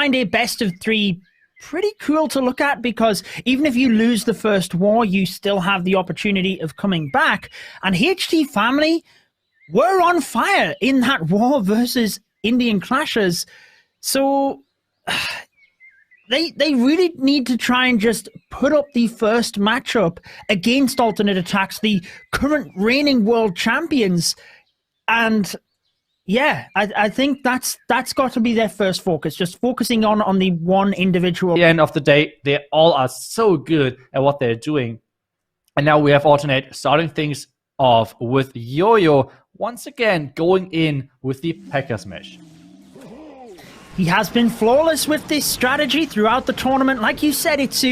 find a best of 3 pretty cool to look at, because even if you lose the first war, you still have the opportunity of coming back. And HT family were on fire in that war versus Indian Clashers. So they really need to try and just put up the first matchup against ATN.aTTax, the current reigning world champions. And yeah, I think that's got to be their first focus, just focusing on the one individual. At the end of the day, they all are so good at what they're doing. And now we have ATN starting things off with Yo-Yo once again going in with the P.E.K.K.A Smash. He has been flawless with this strategy throughout the tournament. Like you said, it's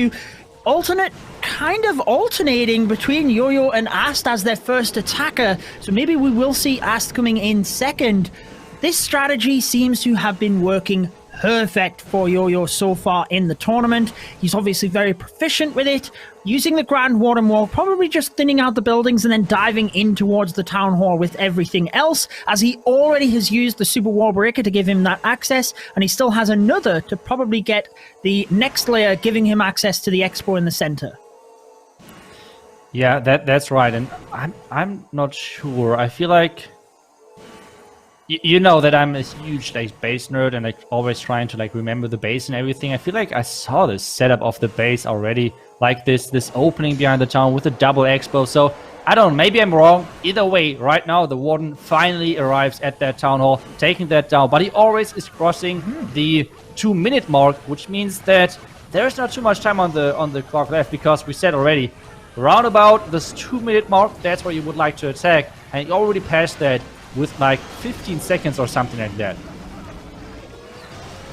alternate, kind of alternating between Yo-Yo and Ast as their first attacker. So maybe we will see Ast coming in second. This strategy seems to have been working perfect for Yo-Yo so far in the tournament. He's obviously very proficient with it, using the Grand Warden Wall, probably just thinning out the buildings and then diving in towards the Town Hall with everything else, as he already has used the Super Wall Breaker to give him that access, and he still has another to probably get the next layer, giving him access to the Expo in the center. Yeah, that's right, and I'm not sure. I feel like you know that I'm a huge base nerd and always trying to remember the base and everything. I feel like I saw this setup of the base already, like this opening behind the town with a double expo. So I don't know, maybe I'm wrong. Either way, right now the Warden finally arrives at that town hall, taking that down, but he always is crossing the 2-minute mark, which means that there's not too much time on the clock left, because we said already, round about this 2-minute mark, that's where you would like to attack, and he already passed that with 15 seconds or something like that.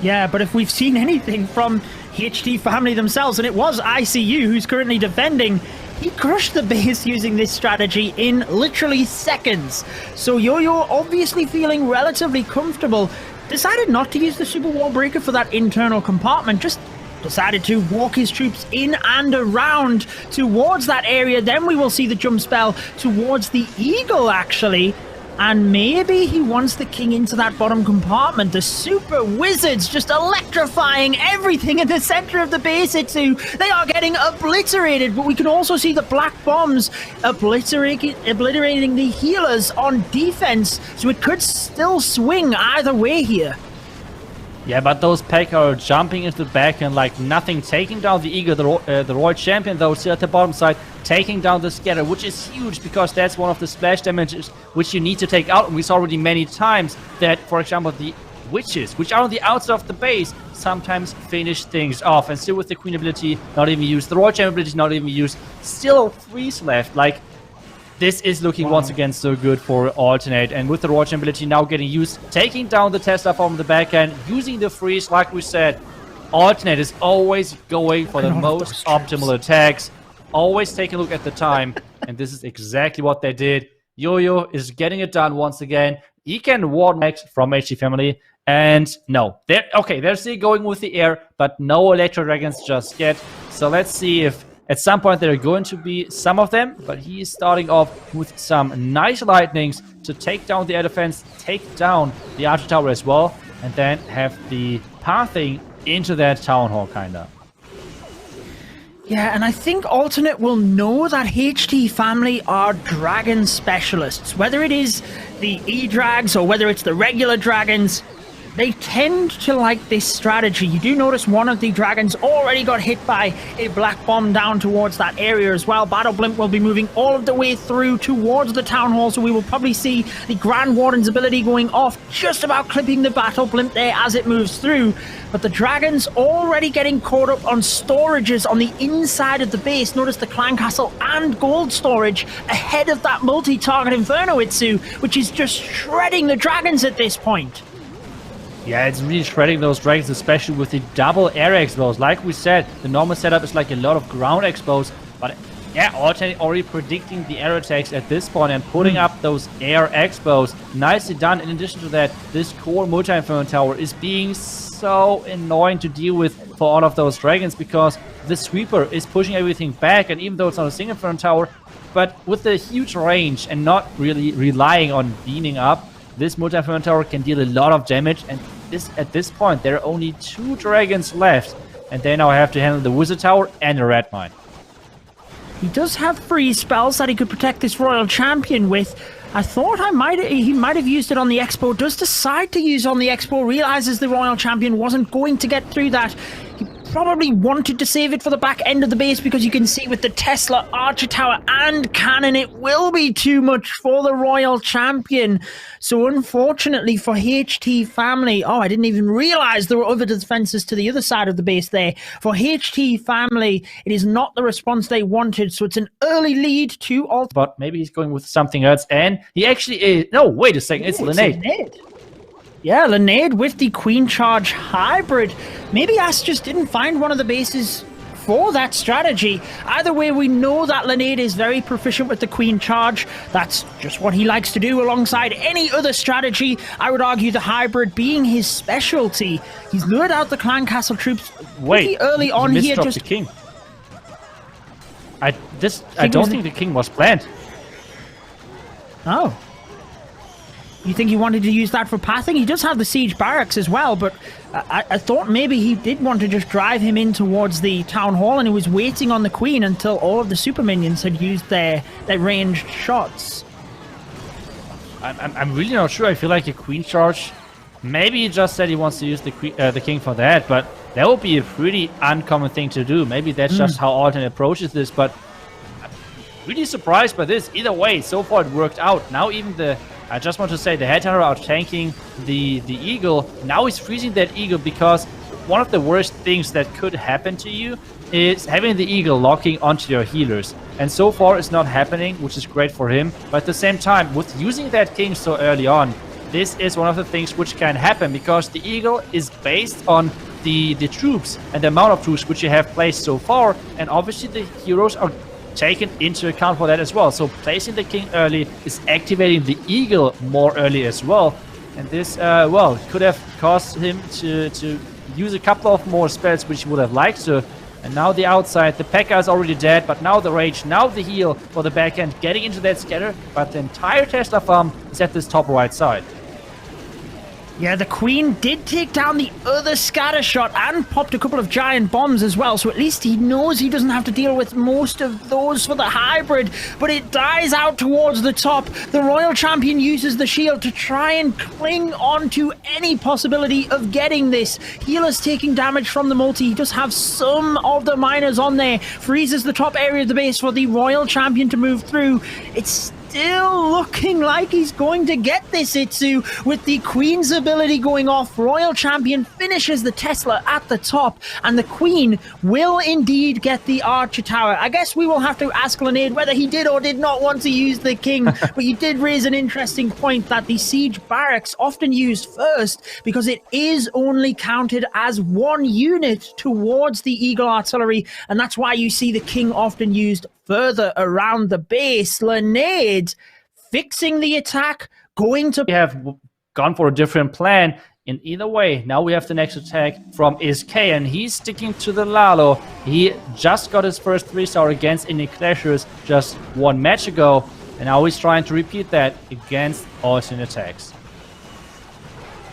Yeah, but if we've seen anything from HT family themselves, and it was ICU who's currently defending, he crushed the base using this strategy in literally seconds. So Yo-Yo, obviously feeling relatively comfortable, decided not to use the Super Wall Breaker for that internal compartment, just decided to walk his troops in and around towards that area. Then we will see the jump spell towards the Eagle, actually. And maybe he wants the king into that bottom compartment. The super wizards just electrifying everything in the center of the base. They are getting obliterated, but we can also see the black bombs obliterating the healers on defense. So it could still swing either way here. Yeah, but those P.E.K.K.A are jumping into the back and like nothing, taking down the Eagle, the Royal Champion, though, still at the bottom side, taking down the Scatter, which is huge because that's one of the splash damages which you need to take out. And we saw already many times that, for example, the Witches, which are on the outside of the base, sometimes finish things off. And still with the Queen ability not even used, the Royal Champion ability not even used, still freeze left. Like, this is looking once again so good for ATN, and with the Royal Champion ability now getting used, taking down the Tesla from the back end, using the freeze, like we said, ATN is always going for the most optimal attacks, always take a look at the time, and this is exactly what they did. Yo-Yo is getting it done once again. He can ward next from HT family, and no, they're still going with the air, but no Electro Dragons just yet. So let's see if at some point there are going to be some of them, but he is starting off with some nice lightnings to take down the air defense, take down the Archer Tower as well, and then have the pathing into that Town Hall, kinda. Yeah, and I think Alternate will know that HT family are dragon specialists. Whether it is the E-Drags or whether it's the regular dragons, they tend to like this strategy. You do notice one of the dragons already got hit by a black bomb down towards that area as well. Battle Blimp will be moving all of the way through towards the Town Hall, so we will probably see the Grand Warden's ability going off, just about clipping the Battle Blimp there as it moves through. But the dragons already getting caught up on storages on the inside of the base. Notice the Clan Castle and gold storage ahead of that multi-target Inferno Itsu, which is just shredding the dragons at this point. Yeah, it's really shredding those dragons, especially with the double air expos. Like we said, the normal setup is like a lot of ground expos, but yeah, already predicting the air attacks at this point and putting up those air expos. Nicely done. In addition to that, this core multi-inferno tower is being so annoying to deal with for all of those dragons, because the sweeper is pushing everything back, and even though it's not a single inferno tower, but with the huge range and not really relying on beaming up, this multi-inferno tower can deal a lot of damage, and at this point, there are only 2 dragons left. And they now have to handle the Wizard Tower and the Red Mine. He does have freeze spells that he could protect this Royal Champion with. I thought he might have used it on the Expo. Does decide to use on the Expo, realizes the Royal Champion wasn't going to get through that. He probably wanted to save it for the back end of the base, because you can see with the Tesla, Archer Tower and Cannon, it will be too much for the Royal Champion. So unfortunately for HT Family, oh, I didn't even realize there were other defenses to the other side of the base there. For HT Family, it is not the response they wanted, so it's an early lead to Alt. But maybe he's going with something else, and he actually is. No, wait a second, it's Linnade. Yeah, Linnade with the Queen Charge hybrid. Maybe Ass just didn't find one of the bases for that strategy. Either way, we know that Linnade is very proficient with the Queen Charge. That's just what he likes to do alongside any other strategy. I would argue the hybrid being his specialty. He's lured out the Clan Castle troops pretty early on here. Just the king. I don't think the king was planned. Oh. You think he wanted to use that for pathing? He does have the siege barracks as well, but I thought maybe he did want to just drive him in towards the town hall, and he was waiting on the queen until all of the super minions had used their ranged shots. I'm really not sure. I feel like a queen charge. Maybe he just said he wants to use the king for that, but that would be a pretty uncommon thing to do. Maybe that's just how Alten approaches this, but I'm really surprised by this. Either way, so far it worked out. Now even I just want to say the Headhunter out tanking the Eagle. Now he's freezing that Eagle, because one of the worst things that could happen to you is having the Eagle locking onto your healers. And so far it's not happening, which is great for him. But at the same time, with using that king so early on, this is one of the things which can happen, because the Eagle is based on the troops and the amount of troops which you have placed so far. And obviously the heroes are taken into account for that as well. So placing the king early is activating the eagle more early as well. And this, well, could have caused him to use a couple of more spells which he would have liked to. And now the outside, the P.E.K.K.A. is already dead, but now the rage, now the heal for the back end, getting into that scatter. But the entire Tesla farm is at this top right side. Yeah, the Queen did take down the other scatter shot and popped a couple of giant bombs as well, so at least he knows he doesn't have to deal with most of those for the hybrid, but it dies out towards the top. The Royal Champion uses the shield to try and cling on to any possibility of getting this. Healer's taking damage from the multi. He does have some of the miners on there. Freezes the top area of the base for the Royal Champion to move through. It's still looking like he's going to get this, Itsu, with the Queen's ability going off. Royal Champion finishes the Tesla at the top, and the Queen will indeed get the Archer Tower. I guess we will have to ask Linnade whether he did or did not want to use the King, but you did raise an interesting point that the Siege Barracks often used first because it is only counted as one unit towards the Eagle Artillery, and that's why you see the King often used further around the base. Linnade fixing the attack, going to... We have gone for a different plan. In either way, now we have the next attack from SK, and he's sticking to the Lalo. He just got his first 3-star against Indie Clashers just one match ago, and now he's trying to repeat that against ATN.aTTax.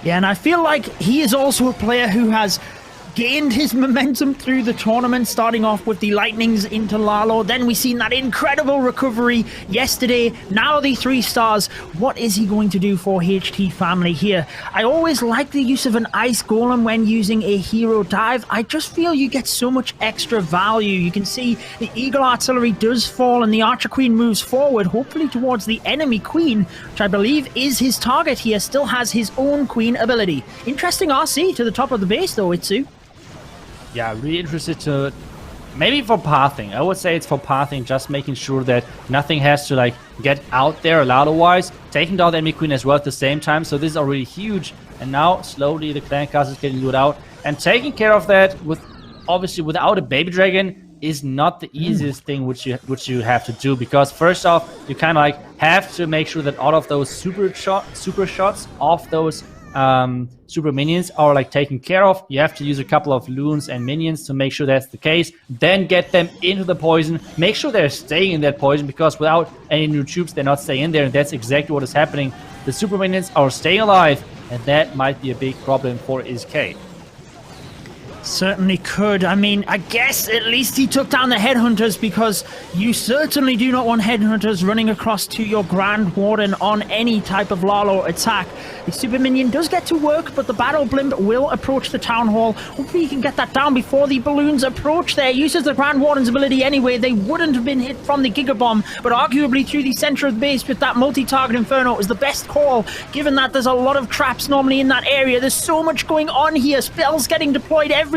Yeah, and I feel like he is also a player who has gained his momentum through the tournament, starting off with the Lightnings into Lalo. Then we've seen that incredible recovery yesterday. Now the 3 stars. What is he going to do for HT Family here? I always like the use of an Ice Golem when using a hero dive. I just feel you get so much extra value. You can see the Eagle Artillery does fall and the Archer Queen moves forward, hopefully towards the enemy Queen, which I believe is his target here. Still has his own Queen ability. Interesting RC to the top of the base though, Itsu. Yeah, really interested to... Maybe for pathing. I would say it's for pathing, just making sure that nothing has to, like, get out there Lalo-wise. Taking down the enemy Queen as well at the same time, so this is already huge. And now, slowly, the Clan Castle is getting looted out. And taking care of that, with obviously, without a Baby Dragon, is not the easiest thing which you have to do. Because, first off, you kind of, like, have to make sure that all of those super shots off those... super minions are like taken care of. You have to use a couple of loons and minions to make sure that's the case. Then get them into the poison. Make sure they're staying in that poison, because without any new troops, they're not staying in there. And that's exactly what is happening. The super minions are staying alive, and that might be a big problem for SK. Certainly could. I mean, I guess at least he took down the headhunters, because you certainly do not want headhunters running across to your Grand Warden on any type of Lalo attack. The super minion does get to work, but the battle blimp will approach the town hall. Hopefully he can get that down before the balloons approach there. Uses the Grand Warden's ability anyway. They wouldn't have been hit from the Giga Bomb, but arguably through the center of the base with that multi-target Inferno is the best call, given that there's a lot of traps normally in that area. There's so much going on here. Spells getting deployed everywhere.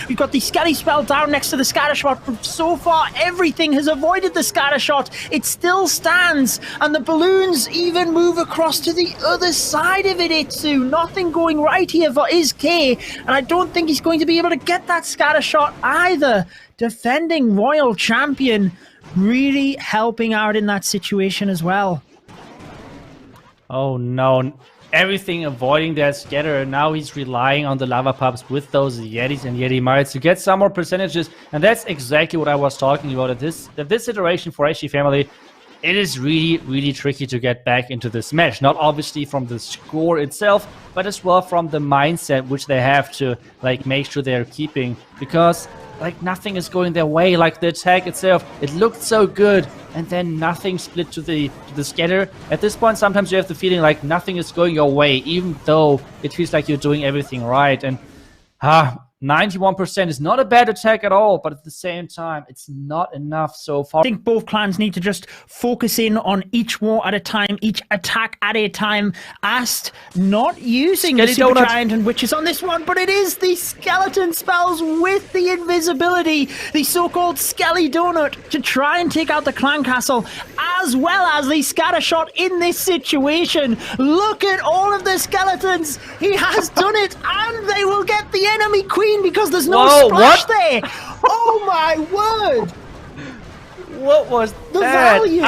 We've got the Skelly spell down next to the scatter shot, but so far everything has avoided the scatter shot. It still stands, and the balloons even move across to the other side of it, Itsu. Nothing going right here for SK, and I don't think he's going to be able to get that scatter shot either. Defending Royal Champion really helping out in that situation as well. Oh no. Everything avoiding that scatter, and now he's relying on the lava pups with those Yetis and Yeti Mites to get some more percentages, and that's exactly what I was talking about. At this iteration for HT Family, it is really tricky to get back into this match. Not obviously from the score itself, but as well from the mindset which they have to like make sure they're keeping, because like nothing is going their way. Like the attack itself, it looked so good, and then nothing split to the scatter. At this point, sometimes you have the feeling like nothing is going your way, even though it feels like you're doing everything right. And 91% is not a bad attack at all, but at the same time, it's not enough so far. I think both clans need to just focus in on each war at a time, each attack at a time. Ast not using the Super Giant and Witches on this one, but it is the skeleton spells with the invisibility, the so-called Skelly Donut, to try and take out the clan castle, as well as the scatter shot in this situation. Look at all of the skeletons. He has done it, and they will get the enemy queen, because there's no splash there. Oh my word! What was the that? value?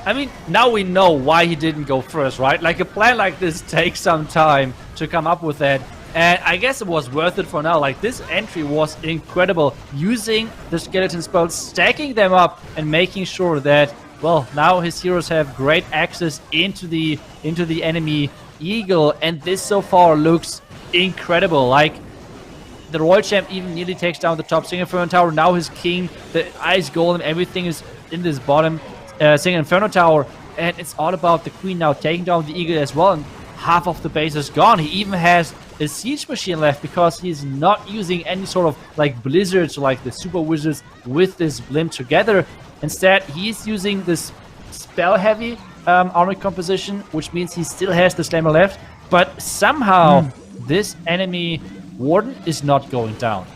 I mean, now we know why he didn't go first, right? Like a plan like this takes some time to come up with that. And I guess it was worth it for now. Like this entry was incredible. Using the skeleton spells, stacking them up, and making sure that, well, now his heroes have great access into the enemy eagle. And this so far looks incredible. Like the Royal Champ even nearly takes down the top Single Inferno Tower. Now his king, the Ice Golem, everything is in this bottom Single Inferno Tower. And it's all about the queen now taking down the eagle as well. And half of the base is gone. He even has a siege machine left, because he's not using any sort of like blizzards or like the super wizards with this blimp together. Instead, he's using this spell heavy army composition, which means he still has the slammer left. But somehow this enemy warden is not going down.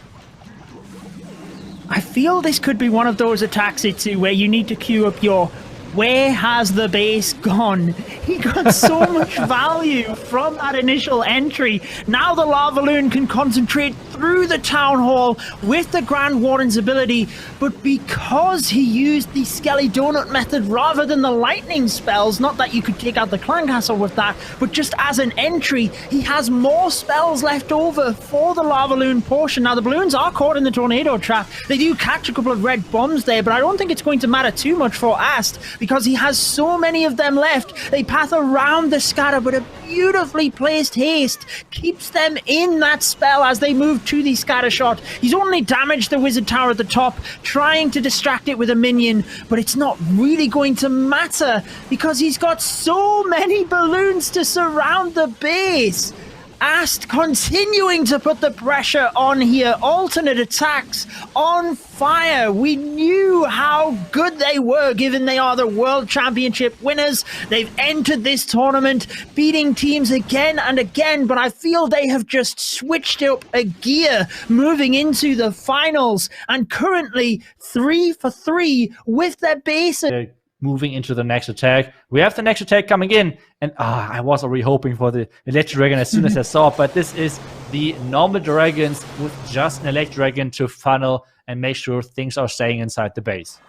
I feel this could be one of those attacks, Itsu, where you need to queue up your where has the base gone? He got so much value from that initial entry. Now the Lava Loon can concentrate through the Town Hall with the Grand Warden's ability, but because he used the Skelly Donut method rather than the lightning spells, not that you could take out the Clan Castle with that, but just as an entry, he has more spells left over for the Lava Loon portion. Now the balloons are caught in the tornado trap. They do catch a couple of red bombs there, but I don't think it's going to matter too much for Ast, because he has so many of them left. They path around the scatter, but a beautifully placed haste keeps them in that spell as they move to the scatter shot. He's only damaged the wizard tower at the top, trying to distract it with a minion, but it's not really going to matter because he's got so many balloons to surround the base. Ast continuing to put the pressure on here. Alternate attacks on fire. We knew how good they were, given they are the World Championship winners. They've entered this tournament beating teams again and again, but I feel they have just switched up a gear moving into the finals, and currently 3 for 3 with their bases. Moving into the next attack. We have the next attack coming in, and I was already hoping for the Electric Dragon as soon as I saw it, but this is the normal dragons with just an Electric Dragon to funnel and make sure things are staying inside the base.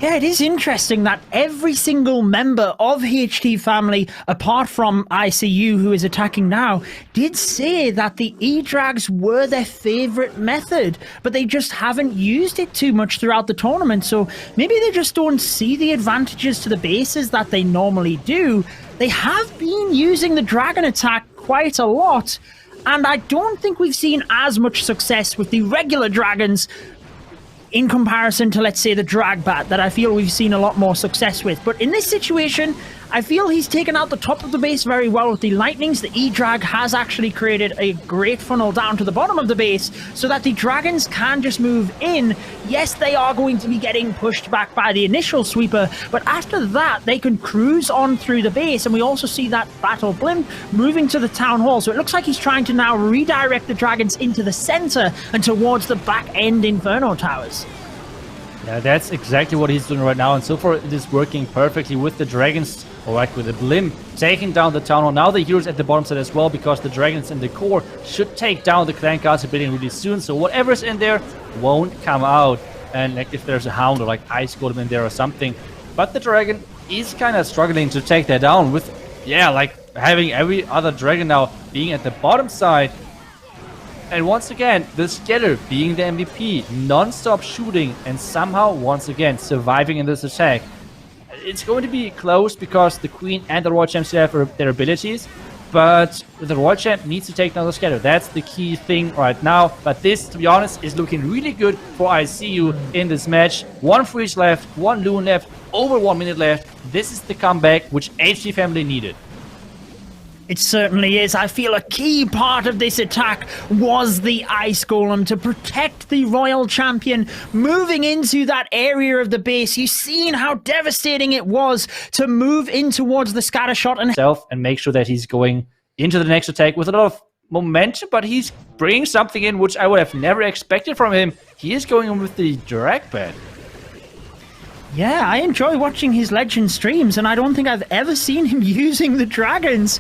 Yeah, it is interesting that every single member of HT family, apart from ICU, who is attacking now, did say that the E-Drags were their favorite method, but they just haven't used it too much throughout the tournament, so maybe they just don't see the advantages to the bases that they normally do. they have been using the dragon attack quite a lot, and I don't think we've seen as much success with the regular dragons in comparison to, let's say, the drag bat that I feel we've seen a lot more success with. But in this situation, I feel he's taken out the top of the base very well with the lightnings. The E-Drag has actually created a great funnel down to the bottom of the base so that the dragons can just move in. Yes, they are going to be getting pushed back by the initial sweeper, but after that, they can cruise on through the base. And we also see that battle blimp moving to the town hall. So it looks like he's trying to now redirect the dragons into the center and towards the back end Inferno towers. Yeah, that's exactly what he's doing right now, and so far it is working perfectly with the dragons, or like with the blimp, taking down the town hall. Now the heroes at the bottom side as well, because the dragons in the core should take down the clan guards building really soon, so whatever's in there won't come out. And like if there's a hound or like ice golem in there or something, but the dragon is kind of struggling to take that down with, yeah, like having every other dragon now being at the bottom side. And once again, the Skeller being the MVP, non-stop shooting, and somehow, once again, surviving in this attack. It's going to be close because the Queen and the Royal Champ still have their abilities, but the Royal Champ needs to take down the Skeller. That's the key thing right now. But this, to be honest, is looking really good for ICU in this match. 1 freeze left, 1 loon left, over 1 minute left. This is the comeback which HT family needed. It certainly is. I feel a key part of this attack was the Ice Golem to protect the Royal Champion moving into that area of the base. You've seen how devastating it was to move in towards the scatter shot and make sure that he's going into the next attack with a lot of momentum, but he's bringing something in which I would have never expected from him. He is going in with the drag bat. Yeah, I enjoy watching his Legend streams, and I don't think I've ever seen him using the dragons.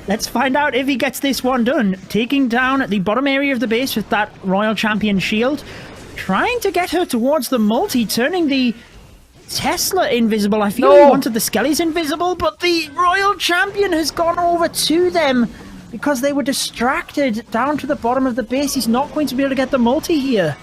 Let's find out if he gets this one done. Taking down the bottom area of the base with that Royal Champion shield. Trying to get her towards the multi, turning the Tesla invisible. I feel he wanted the Skellies invisible, but the Royal Champion has gone over to them because they were distracted down to the bottom of the base. He's not going to be able to get the multi here.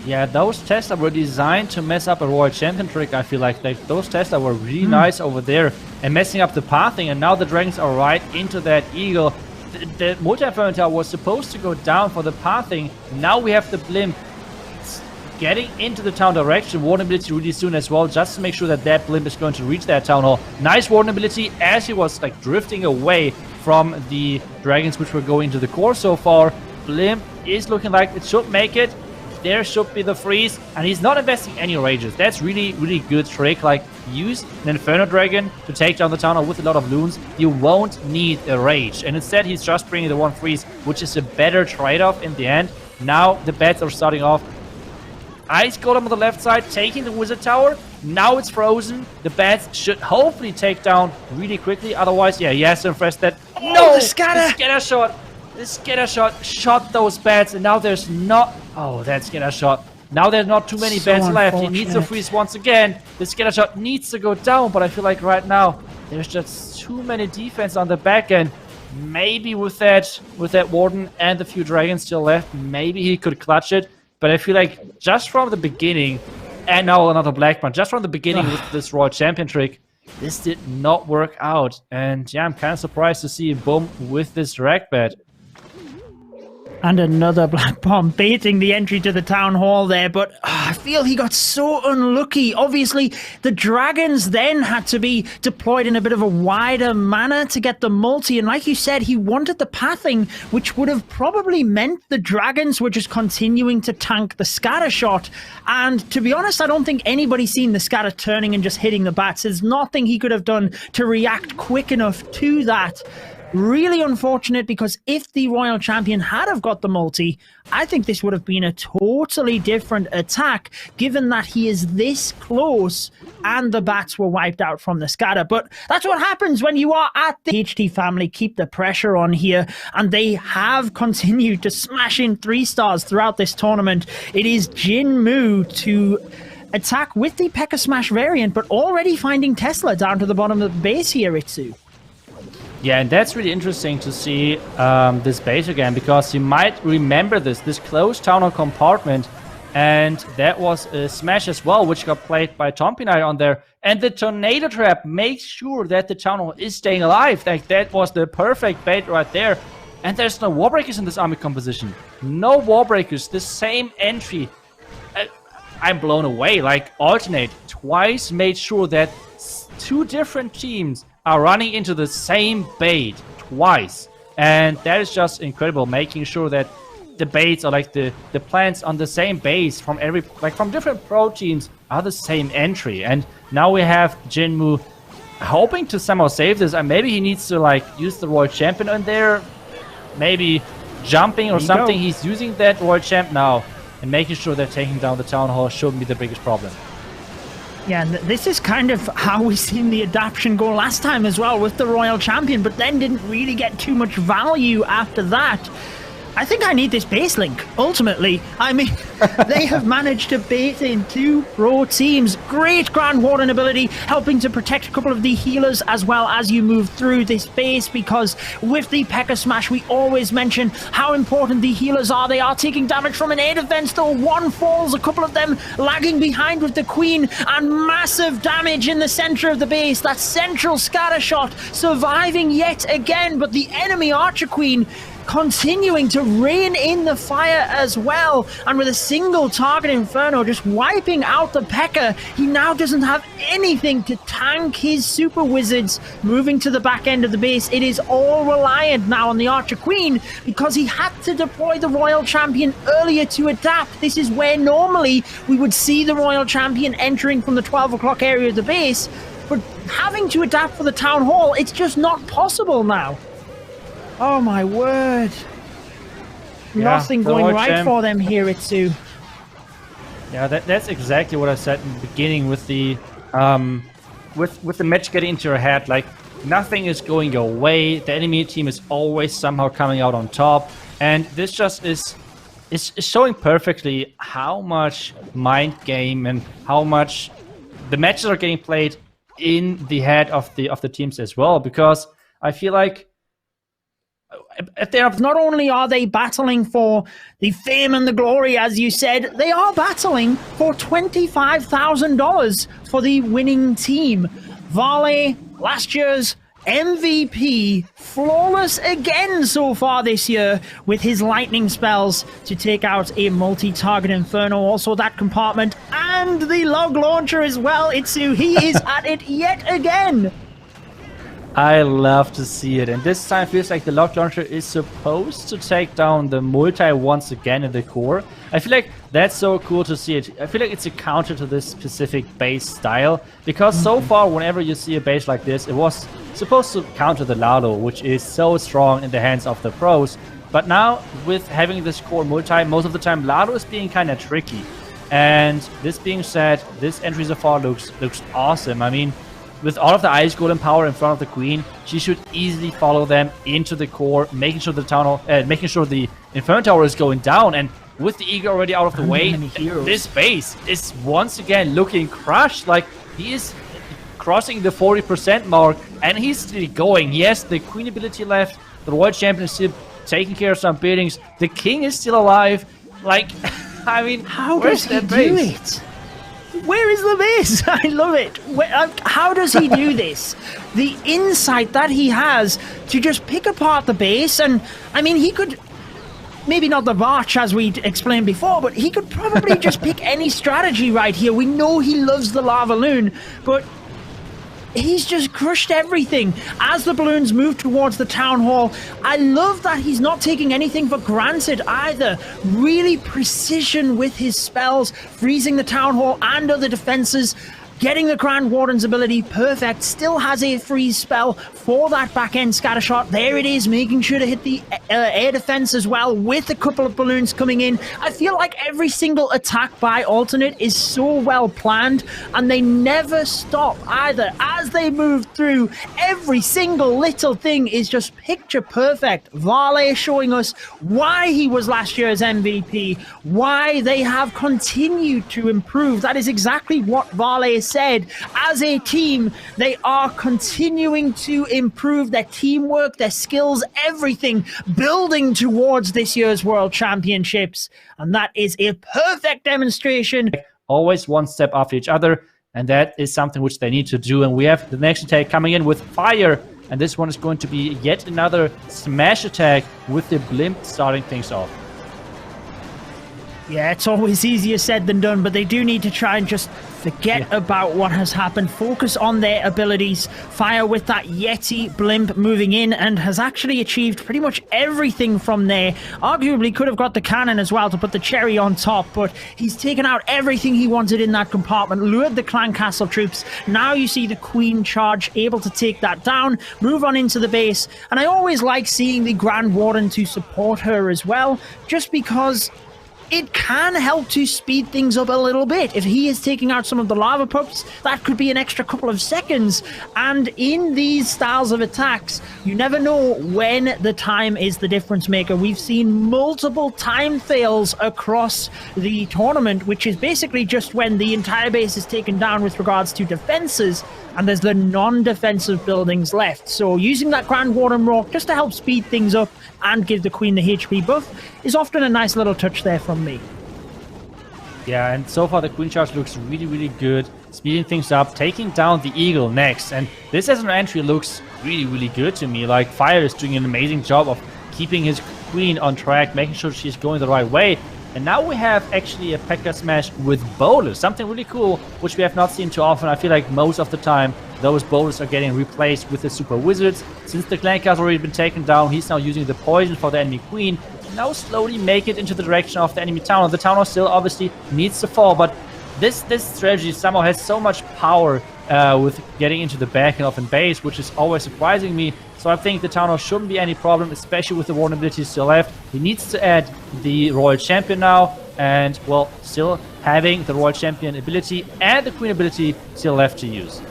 Yeah, those Tesla were designed to mess up a Royal Champion trick, I feel like. Those Tesla were really nice over there and messing up the pathing, and now the dragons are right into that eagle. The multi-inferno tower was supposed to go down for the pathing. Now we have the blimp getting into the town direction. Warden ability really soon as well, just to make sure that that blimp is going to reach that town hall. Nice warden ability as he was like drifting away from the dragons which were going to the core so far. Blimp is looking like it should make it. There should be the freeze, and he's not investing any rages. That's really, really good trick. Like, use an Inferno Dragon to take down the town hall with a lot of loons. You won't need a rage, and instead he's just bringing the 1 freeze, which is a better trade-off in the end. Now the bats are starting off. Ice Golem on the left side, taking the Wizard Tower. Now it's frozen. The bats should hopefully take down really quickly. Otherwise, yeah, he has to impress that. Oh, no, the scatter shot. The scatter shot shot those bats, and now there's not... Oh, that scatter shot. Now there's not too many bats left. He needs to freeze once again. The scatter shot needs to go down, but I feel like right now there's just too many defense on the back end. Maybe with that Warden and a few dragons still left, maybe he could clutch it. But I feel like just from the beginning, and now another Blackburn, just from the beginning with this Royal Champion trick, this did not work out. And yeah, I'm kind of surprised to see Boom with this drag bat. And another Black Bomb baiting the entry to the town hall there, but I feel he got so unlucky. Obviously, the dragons then had to be deployed in a bit of a wider manner to get the multi, and like you said, he wanted the pathing, which would have probably meant the dragons were just continuing to tank the scatter shot. And to be honest, I don't think anybody's seen the scatter turning and just hitting the bats. There's nothing he could have done to react quick enough to that. Really unfortunate, because if the Royal Champion had have got the multi, I think this would have been a totally different attack, given that he is this close and the bats were wiped out from the scatter. But that's what happens when you are at the HT family. Keep the pressure on here, and they have continued to smash in 3 stars throughout this tournament. It is Jinmu to attack with the P.E.K.K.A. Smash variant, but already finding Tesla down to the bottom of the base here, Itsu. Yeah, and that's really interesting to see this base again, because you might remember this closed town hall compartment And that was a smash as well, which got played by Tompinai on there. And the Tornado Trap makes sure that the Town Hall is staying alive. Like, that was the perfect bait right there. And there's no War Breakers in this army composition. No War Breakers, the same entry. I'm blown away. Like, Alternate twice made sure that two different teams are running into the same bait twice. And that is just incredible, making sure that the baits or like the plants on the same base from from different pro teams are the same entry. And now we have Jinmu hoping to somehow save this, and maybe he needs to like use the Royal Champion in there, maybe jumping or something. He's using that Royal Champ now and making sure that taking down the Town Hall shouldn't be the biggest problem. Yeah, and this is kind of how we seen the adaptation go last time as well with the Royal Champion, but then didn't really get too much value after that. I think I need this base link, ultimately. I mean, they have managed to bait in two pro teams. Great Grand Warden ability, helping to protect a couple of the healers as well as you move through this base, because with the P.E.K.K.A. Smash, we always mention how important the healers are. They are taking damage from an air defense, though. One falls, a couple of them lagging behind with the Queen, and massive damage in the center of the base. That central scatter shot surviving yet again, but the enemy Archer Queen continuing to rein in the fire as well, and with a single target Inferno just wiping out the P.E.K.K.A., he now doesn't have anything to tank his super wizards moving to the back end of the base. It is all reliant now on the Archer Queen, because he had to deploy the Royal Champion earlier to adapt. This is where normally we would see the Royal Champion entering from the 12 o'clock area of the base, but having to adapt for the Town Hall, it's just not possible now. Oh my word. Nothing going right for them here, Itsu. Yeah, that's exactly what I said in the beginning with the with the match getting into your head. Like, nothing is going your way. The enemy team is always somehow coming out on top. And this just is showing perfectly how much mind game and how much the matches are getting played in the head of the teams as well. Because I feel like if they're not only are they battling for the fame and the glory, as you said, they are battling for $25,000 for the winning team. Vale, last year's MVP, flawless again so far this year with his lightning spells to take out a multi-target Inferno. Also that compartment and the log launcher as well. Itsu, he is at it yet again. I love to see it, and this time feels like the Lock Launcher is supposed to take down the multi once again in the core. I feel like that's so cool to see it. I feel like it's a counter to this specific base style, because so far whenever you see a base like this, it was supposed to counter the Lalo, which is so strong in the hands of the pros. But now with having this core multi, most of the time Lalo is being kind of tricky. And this being said, this entry so far looks awesome. I mean, with all of the Ice Golem power in front of the Queen, she should easily follow them into the core, making sure the Town Hall, making sure the Inferno Tower is going down. And with the Eagle already out of the way, this base is once again looking crushed. Like, he is crossing the 40% mark, and he's still going. Yes, the Queen ability left, the Royal Champion is still taking care of some buildings, the King is still alive. Like, I mean, how does he do it? Where is the base? I love it. How does he do this? The insight that he has to just pick apart the base, and I mean, he could, maybe not the Varch as we explained before, but he could probably just pick any strategy right here. We know he loves the Lava Loon, but he's just crushed everything as the balloons move towards the Town Hall. I love that he's not taking anything for granted either. Really precision with his spells, freezing the Town Hall and other defenses. Getting the Grand Warden's ability perfect, still has a freeze spell for that back-end scattershot. There it is, making sure to hit the air defense as well with a couple of balloons coming in. I feel like every single attack by Alternate is so well planned, and they never stop either. As they move through, every single little thing is just picture perfect. Vale showing us why he was last year's MVP, why they have continued to improve. That is exactly what Vale is said, as a team, they are continuing to improve their teamwork, their skills, everything, building towards this year's World Championships. And that is a perfect demonstration. Always one step after each other, and that is something which they need to do. And we have the next attack coming in with fire, and this one is going to be yet another smash attack with the blimp starting things off. Yeah, it's always easier said than done, but they do need to try and just forget about what has happened. Focus on their abilities. Fire with that Yeti blimp moving in and has actually achieved pretty much everything from there. Arguably could have got the cannon as well to put the cherry on top, but he's taken out everything he wanted in that compartment, lured the Clan Castle troops. Now you see the Queen charge, able to take that down, move on into the base, and I always like seeing the Grand Warden to support her as well, just because it can help to speed things up a little bit. If he is taking out some of the lava pups, that could be an extra couple of seconds. And in these styles of attacks, you never know when the time is the difference maker. We've seen multiple time fails across the tournament, which is basically just when the entire base is taken down with regards to defenses, and there's the non-defensive buildings left. So using that Grand Warden Rock just to help speed things up and give the Queen the HP buff is often a nice little touch there from me. Yeah, and so far the Queen charge looks really, really good. Speeding things up, taking down the Eagle next. And this as an entry looks really, really good to me. Like, Fire is doing an amazing job of keeping his Queen on track, making sure she's going the right way. And now we have actually a P.E.K.K.A smash with boulders, something really cool, which we have not seen too often. I feel like most of the time, those boulders are getting replaced with the Super Wizards. Since the Clan Castle has already been taken down, he's now using the poison for the enemy Queen. Now slowly make it into the direction of the enemy town. The town still obviously needs to fall, but this strategy somehow has so much power with getting into the back and open base, which is always surprising me. So I think the town hall shouldn't be any problem, especially with the Warden abilities still left. He needs to add the Royal Champion now, and, well, still having the Royal Champion ability and the Queen ability still left to use.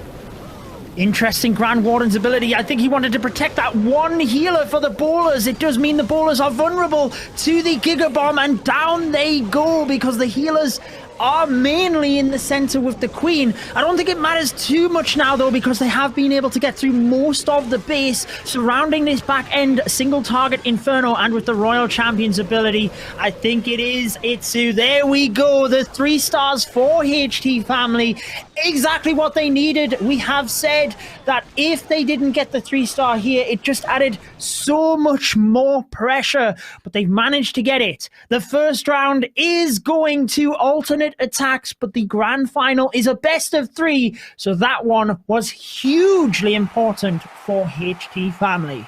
Interesting Grand Warden's ability. I think he wanted to protect that one healer for the bowlers. It does mean the bowlers are vulnerable to the Giga Bomb, and down they go because the healers are mainly in the center with the Queen. I don't think it matters too much now, though, because they have been able to get through most of the base surrounding this back end single target Inferno, and with the Royal Champion's ability, I think it is Itsu. There we go, the 3 stars for HT family. Exactly what they needed. We have said that if they didn't get the 3-star here, it just added so much more pressure, but they've managed to get it. The first round is going to ATN.aTTax, but the grand final is a best of 3, so that one was hugely important for HT family.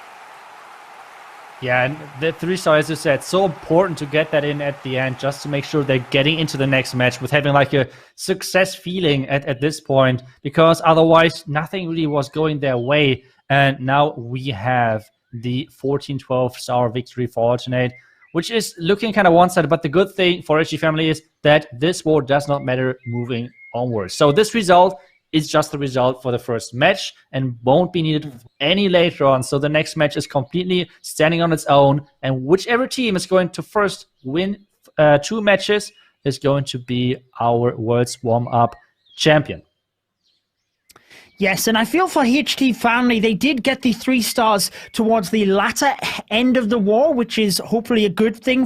Yeah, and the 3-star, as you said, so important to get that in at the end, just to make sure they're getting into the next match with having like a success feeling at this point, because otherwise nothing really was going their way. And now we have the 14-12 star victory for Alternate, which is looking kind of one-sided, but the good thing for HG family is that this war does not matter moving onwards. So this result is just the result for the first match and won't be needed any later on. So the next match is completely standing on its own, and whichever team is going to first win 2 matches is going to be our World's Warm-Up champion. Yes, and I feel for HT family, they did get the 3 stars towards the latter end of the war, which is hopefully a good thing for